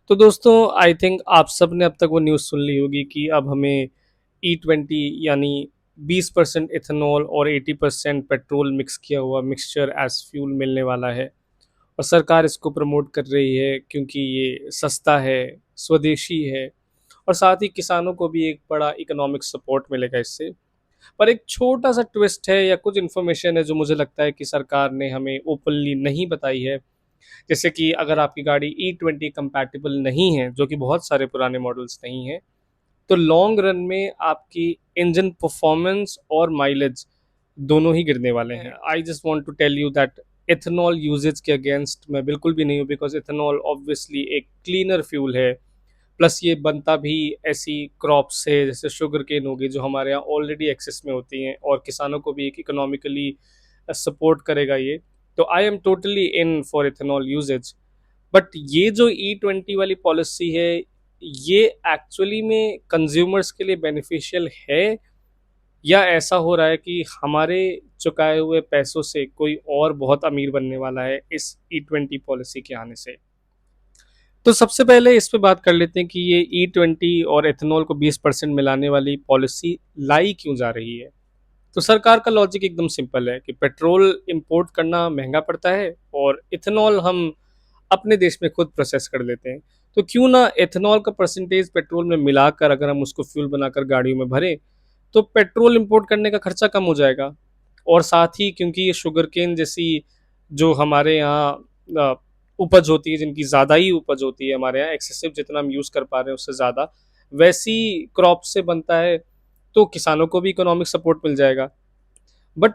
तो दोस्तों I think आप सब ने अब तक वो न्यूज़ सुन ली होगी कि अब हमें E20 यानी 20% इथेनॉल और 80% पेट्रोल मिक्स किया हुआ मिक्सचर एज फ्यूल मिलने वाला है। और सरकार इसको प्रमोट कर रही है क्योंकि ये सस्ता है, स्वदेशी है और साथ ही किसानों को भी एक बड़ा इकोनॉमिक सपोर्ट मिलेगा इससे। पर एक छोटा सा ट्विस्ट है या कुछ इन्फॉर्मेशन है जो मुझे लगता है कि सरकार ने हमें ओपनली नहीं बताई है। जैसे कि अगर आपकी गाड़ी E20 कंपैटिबल नहीं है, जो कि बहुत सारे पुराने मॉडल्स नहीं हैं, तो लॉन्ग रन में आपकी इंजन परफॉर्मेंस और माइलेज दोनों ही गिरने वाले हैं। I just want to tell you that ethanol uses के अगेंस्ट मैं बिल्कुल भी नहीं हूँ, बिकॉज इथेनॉल ऑब्वियसली एक क्लीनर फ्यूल है। प्लस ये बनता भी ऐसी क्रॉप से जैसे शुगर केन होगी जो हमारे यहाँ ऑलरेडी एक्सेस में होती हैं और किसानों को भी एक इकोनॉमिकली सपोर्ट करेगा ये। तो I am totally in for ethanol uses. But ये जो E20 वाली पॉलिसी है, ये एक्चुअली में कंज्यूमर्स के लिए बेनिफिशियल है या ऐसा हो रहा है कि हमारे चुकाए हुए पैसों से कोई और बहुत अमीर बनने वाला है इस E20 पॉलिसी के आने से। तो सबसे पहले इस पे बात कर लेते हैं कि ये E20 और एथेनॉल को 20% मिलाने वाली पॉलिसी लाई क्यों जा रही है। तो सरकार का लॉजिक एकदम सिंपल है कि पेट्रोल इंपोर्ट करना महंगा पड़ता है और इथेनॉल हम अपने देश में खुद प्रोसेस कर लेते हैं। तो क्यों ना एथेनॉल का परसेंटेज पेट्रोल में मिलाकर अगर हम उसको फ्यूल बनाकर गाड़ियों में भरें, तो पेट्रोल इंपोर्ट करने का खर्चा कम हो जाएगा। और साथ ही क्योंकि ये शुगर केन जैसी जो हमारे यहाँ उपज होती है, जिनकी ज़्यादा ही उपज होती है हमारे यहाँ, एक्सेसिव जितना हम यूज़ कर पा रहे हैं उससे ज़्यादा, वैसी क्रॉप से बनता है, तो किसानों को भी इकोनॉमिक सपोर्ट मिल जाएगा। बट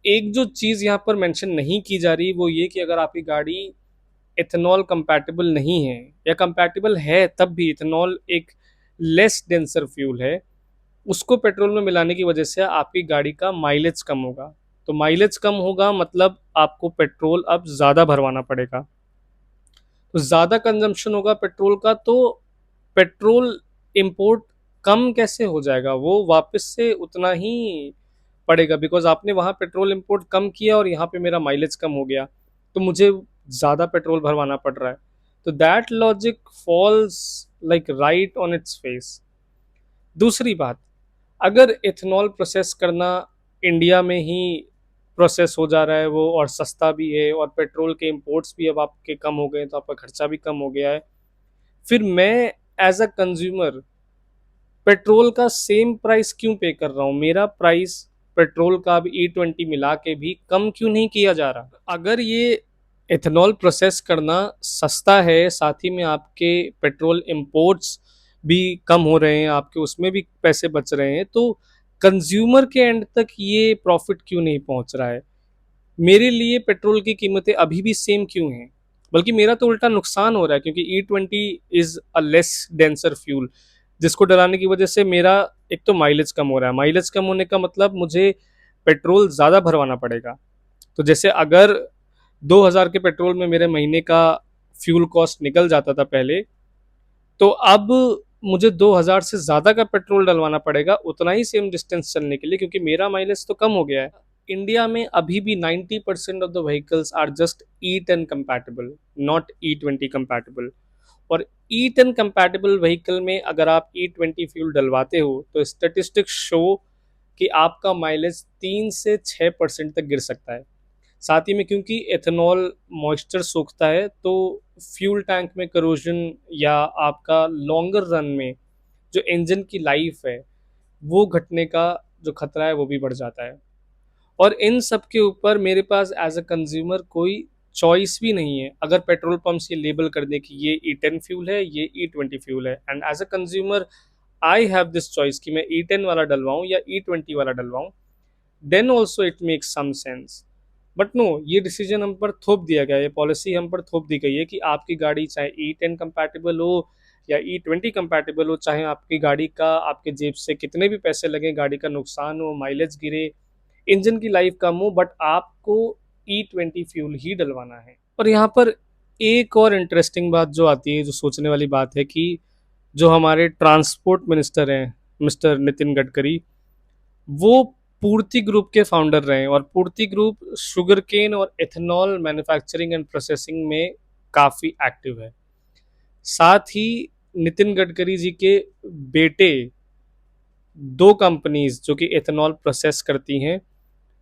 एक जो चीज़ यहाँ पर मेंशन नहीं की जा रही वो ये कि अगर आपकी गाड़ी इथेनॉल कंपैटिबल नहीं है या कंपैटिबल है तब भी इथेनॉल एक लेस डेंसर फ्यूल है, उसको पेट्रोल में मिलाने की वजह से आपकी गाड़ी का माइलेज कम होगा। तो माइलेज कम होगा मतलब आपको पेट्रोल अब ज़्यादा भरवाना पड़ेगा। तो ज़्यादा कंजम्पशन होगा पेट्रोल का, तो पेट्रोल इंपोर्ट कम कैसे हो जाएगा, वो वापस से उतना ही पड़ेगा, बिकॉज आपने वहाँ पेट्रोल इंपोर्ट कम किया और यहाँ पे मेरा माइलेज कम हो गया, तो मुझे ज़्यादा पेट्रोल भरवाना पड़ रहा है। तो that logic falls like right on its face. दूसरी बात, अगर इथेनॉल प्रोसेस करना इंडिया में ही प्रोसेस हो जा रहा है वो, और सस्ता भी है और पेट्रोल के इंपोर्ट्स भी अब आपके कम हो गए, तो आपका खर्चा भी कम हो गया है, फिर मैं एज अ कंज्यूमर पेट्रोल का सेम प्राइस क्यों पे कर रहा हूँ? मेरा प्राइस पेट्रोल का अब E20 मिला के भी कम क्यों नहीं किया जा रहा? अगर ये एथेनॉल प्रोसेस करना सस्ता है, साथ ही में आपके पेट्रोल इंपोर्ट्स भी कम हो रहे हैं, आपके उसमें भी पैसे बच रहे हैं, तो कंज्यूमर के एंड तक ये प्रॉफिट क्यों नहीं पहुंच रहा है? मेरे लिए पेट्रोल की कीमतें अभी भी सेम क्यों हैं? बल्कि मेरा तो उल्टा नुकसान हो रहा है, क्योंकि E20 is a less denser fuel, जिसको डलाने की वजह से मेरा एक तो माइलेज कम हो रहा है। माइलेज कम होने का मतलब मुझे पेट्रोल ज़्यादा भरवाना पड़ेगा। तो जैसे अगर 2000 के पेट्रोल में मेरे महीने का फ्यूल कॉस्ट निकल जाता था पहले, तो अब मुझे 2000 से ज़्यादा का पेट्रोल डलवाना पड़ेगा उतना ही सेम डिस्टेंस चलने के लिए, क्योंकि मेरा माइलेज तो कम हो गया है। इंडिया में अभी भी 90% of the vehicles are just E10 compatible, not E20 compatible. और E10 कंपैटिबल व्हीकल में अगर आप E20 फ्यूल डलवाते हो तो स्टेटिस्टिक्स शो कि आपका माइलेज 3 से 6% तक गिर सकता है। साथ ही में क्योंकि एथेनॉल मॉइस्चर सोखता है, तो फ्यूल टैंक में करोजन या आपका लॉन्गर रन में जो इंजन की लाइफ है वो घटने का जो खतरा है वो भी बढ़ जाता है। और इन सब के ऊपर मेरे पास एज अ कंज्यूमर कोई चॉइस भी नहीं है। अगर पेट्रोल पंप्स ये लेबल कर दे कि ये E10 फ्यूल है, ये E20 फ्यूल है, and as a consumer I have this choice कि मैं E10 वाला डलवाऊं या E20 वाला डलवाऊं, then also it makes some sense. But no, ये डिसीजन हम पर थोप दिया गया है, ये पॉलिसी हम पर थोप दी गई है कि आपकी गाड़ी चाहे E10 कंपैटिबल हो या E20 कंपैटिबल हो, चाहे आपकी गाड़ी का आपके जेब से कितने भी पैसे लगे, गाड़ी का नुकसान हो, माइलेज गिरे, इंजन की लाइफ कम हो, बट आपको E20 फ्यूल ही डलवाना है। और यहाँ पर एक और इंटरेस्टिंग बात जो आती है, जो सोचने वाली बात है, कि जो हमारे ट्रांसपोर्ट मिनिस्टर हैं मिस्टर नितिन गडकरी, वो पूर्ति ग्रुप के फाउंडर रहे हैं, और पूर्ति ग्रुप शुगर केन और एथेनॉल मैन्युफैक्चरिंग एंड प्रोसेसिंग में काफ़ी एक्टिव है। साथ ही नितिन गडकरी जी के बेटे दो कंपनीज जो कि एथेनॉल प्रोसेस करती हैं,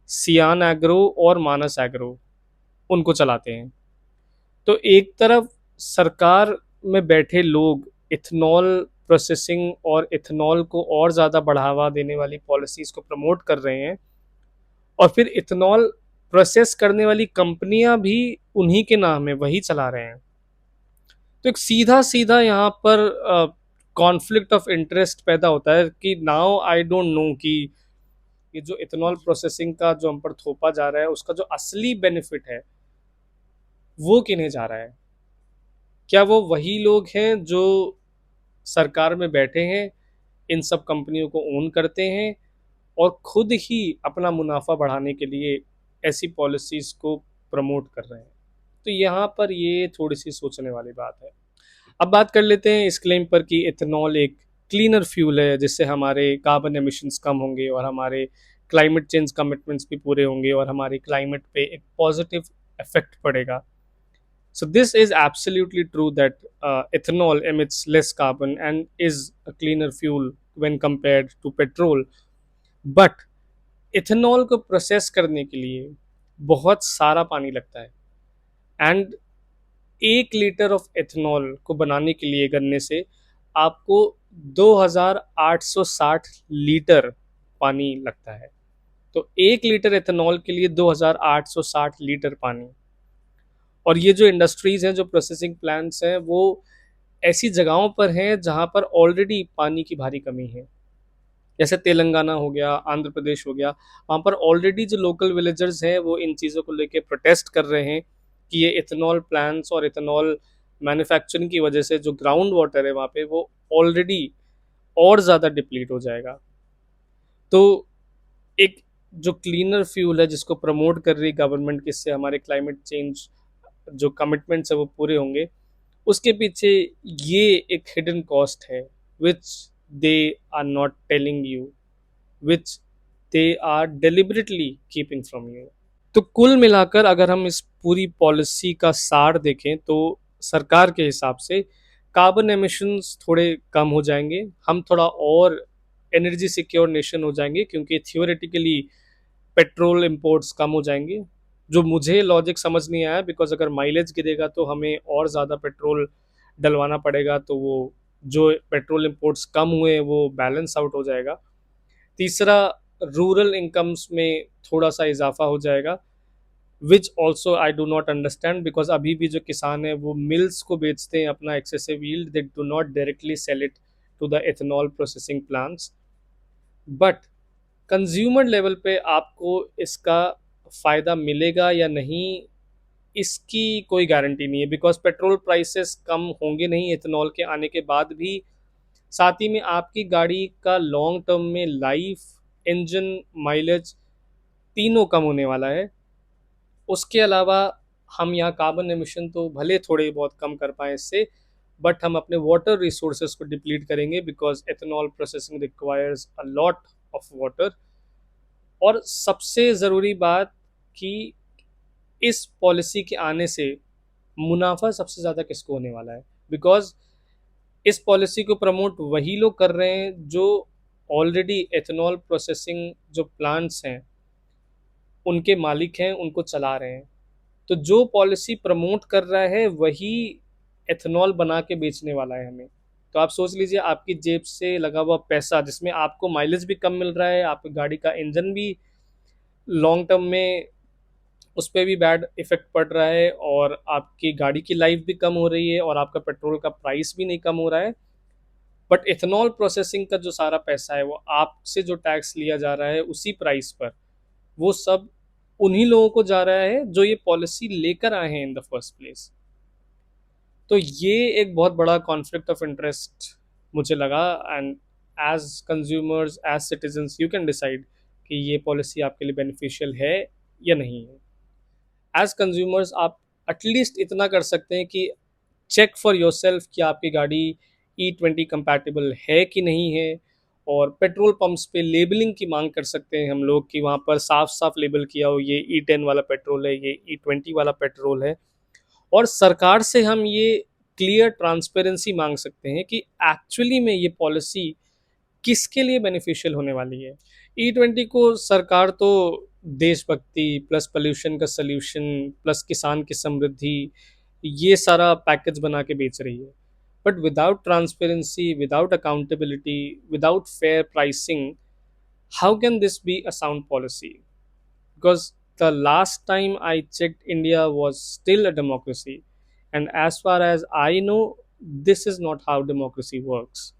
सियान एग्रो और मानस एग्रो, उनको चलाते हैं। तो एक तरफ सरकार में बैठे लोग इथेनॉल प्रोसेसिंग और इथेनॉल को और ज़्यादा बढ़ावा देने वाली पॉलिसीज़ को प्रमोट कर रहे हैं, और फिर इथेनॉल प्रोसेस करने वाली कंपनियां भी उन्हीं के नाम है, वही चला रहे हैं। तो एक सीधा सीधा यहाँ पर कॉन्फ्लिक्ट ऑफ इंटरेस्ट पैदा होता है कि नाउ आई डोंट नो कि ये जो इथेनॉल प्रोसेसिंग का जो हम पर थोपा जा रहा है, उसका जो असली बेनिफिट है वो किन्हें जा रहा है। क्या वो वही लोग हैं जो सरकार में बैठे हैं, इन सब कंपनियों को ओन करते हैं और खुद ही अपना मुनाफा बढ़ाने के लिए ऐसी पॉलिसीज को प्रमोट कर रहे हैं? तो यहाँ पर ये थोड़ी सी सोचने वाली बात है। अब बात कर लेते हैं इस क्लेम पर कि इथेनॉल एक क्लीनर फ्यूल है, जिससे हमारे कार्बन एमिशंस कम होंगे और हमारे क्लाइमेट चेंज कमिटमेंट्स भी पूरे होंगे और हमारे क्लाइमेट पे एक पॉजिटिव इफेक्ट पड़ेगा। So this is absolutely true that ethanol emits less carbon and is a cleaner fuel when compared to petrol. But ethanol को प्रोसेस करने के लिए बहुत सारा पानी लगता है, एंड 1 लीटर ऑफ एथेनॉल को बनाने के लिए गन्ने से आपको 2860 लीटर पानी लगता है। तो 1 लीटर एथेनॉल के लिए 2860 लीटर पानी। और ये जो इंडस्ट्रीज हैं, जो प्रोसेसिंग प्लांट्स हैं, वो ऐसी जगहों पर हैं जहाँ पर ऑलरेडी पानी की भारी कमी है। जैसे तेलंगाना हो गया, आंध्र प्रदेश हो गया, वहाँ पर ऑलरेडी जो लोकल विलेजर्स हैं वो इन चीज़ों को लेके प्रोटेस्ट कर रहे हैं कि ये इथेनॉल प्लांट्स और इथेनॉल मैन्युफैक्चरिंग की वजह से जो ग्राउंड वाटर है वहाँ पे वो ऑलरेडी और ज़्यादा डिप्लीट हो जाएगा। तो एक जो क्लीनर फ्यूल है जिसको प्रमोट कर रही गवर्नमेंट, किससे हमारे क्लाइमेट चेंज जो कमिटमेंट्स है वो पूरे होंगे, उसके पीछे ये एक हिडन कॉस्ट है which they are not telling you, which they are deliberately keeping from you. तो कुल मिलाकर अगर हम इस पूरी पॉलिसी का सार देखें तो सरकार के हिसाब से कार्बन एमिशंस थोड़े कम हो जाएंगे, हम थोड़ा और एनर्जी सिक्योर नेशन हो जाएंगे, क्योंकि थियोरेटिकली पेट्रोल इंपोर्ट्स कम हो जाएंगे। जो मुझे लॉजिक समझ नहीं आया, बिकॉज अगर माइलेज गिरेगा तो हमें और ज़्यादा पेट्रोल डलवाना पड़ेगा, तो वो जो पेट्रोल इंपोर्ट्स कम हुए हैं वो बैलेंस आउट हो जाएगा। तीसरा, रूरल इनकम्स में थोड़ा सा इजाफा हो जाएगा, which also I do not understand, because अभी भी जो किसान है वो मिल्स को बेचते हैं अपना excessive yield, they do not directly sell it to the ethanol processing plants. But consumer level पे आपको इसका फ़ायदा मिलेगा या नहीं, इसकी कोई गारंटी नहीं है, बिकॉज पेट्रोल प्राइसेस कम होंगे नहीं इथेनॉल के आने के बाद भी। साथ ही में आपकी गाड़ी का लॉन्ग टर्म में लाइफ, इंजन माइलेज, तीनों कम होने वाला है। उसके अलावा हम यहाँ कार्बन एमिशन तो भले थोड़े बहुत कम कर पाए इससे, बट हम अपने वाटर रिसोर्सेज को डिप्लीट करेंगे, because ethanol processing requires a lot of water. और सबसे ज़रूरी बात कि इस पॉलिसी के आने से मुनाफा सबसे ज़्यादा किसको होने वाला है, बिकॉज इस पॉलिसी को प्रमोट वही लोग कर रहे हैं जो ऑलरेडी एथेनॉल प्रोसेसिंग जो प्लांट्स हैं उनके मालिक हैं, उनको चला रहे हैं। तो जो पॉलिसी प्रमोट कर रहा है वही एथेनॉल बना के बेचने वाला है हमें। तो आप सोच लीजिए, आपकी जेब से लगा हुआ पैसा, जिसमें आपको माइलेज भी कम मिल रहा है, आपकी गाड़ी का इंजन भी लॉन्ग टर्म में उस पर भी बैड इफेक्ट पड़ रहा है, और आपकी गाड़ी की लाइफ भी कम हो रही है, और आपका पेट्रोल का प्राइस भी नहीं कम हो रहा है। बट इथेनॉल प्रोसेसिंग का जो सारा पैसा है वो आपसे जो टैक्स लिया जा रहा है उसी प्राइस पर, वो सब उन्हीं लोगों को जा रहा है जो ये पॉलिसी लेकर आए हैं इन द फर्स्ट प्लेस। तो ये एक बहुत बड़ा कॉन्फ्लिक्ट ऑफ इंटरेस्ट मुझे लगा, and as consumers, as citizens, you can decide कि ये पॉलिसी आपके लिए बेनिफिशियल है या नहीं है। एज कंज्यूमर्स आप एटलीस्ट इतना कर सकते हैं कि चेक फॉर योरसेल्फ कि आपकी गाड़ी E20 कंपैटिबल है कि नहीं है, और पेट्रोल पंप्स पे लेबलिंग की मांग कर सकते हैं हम लोग कि वहाँ पर साफ साफ लेबल किया हो ये E10 वाला पेट्रोल है, ये E20 वाला पेट्रोल है। और सरकार से हम ये क्लियर ट्रांसपेरेंसी मांग सकते हैं कि एक्चुअली में ये पॉलिसी किसके लिए बेनिफिशियल होने वाली है। E20 को सरकार तो देशभक्ति प्लस पोल्यूशन का सल्यूशन प्लस किसान की समृद्धि, ये सारा पैकेज बना के बेच रही है। But without transparency, without accountability, without fair pricing, how can this be a sound policy? Because the last time I checked, India was still a democracy, and as far as I know, this is not how democracy works.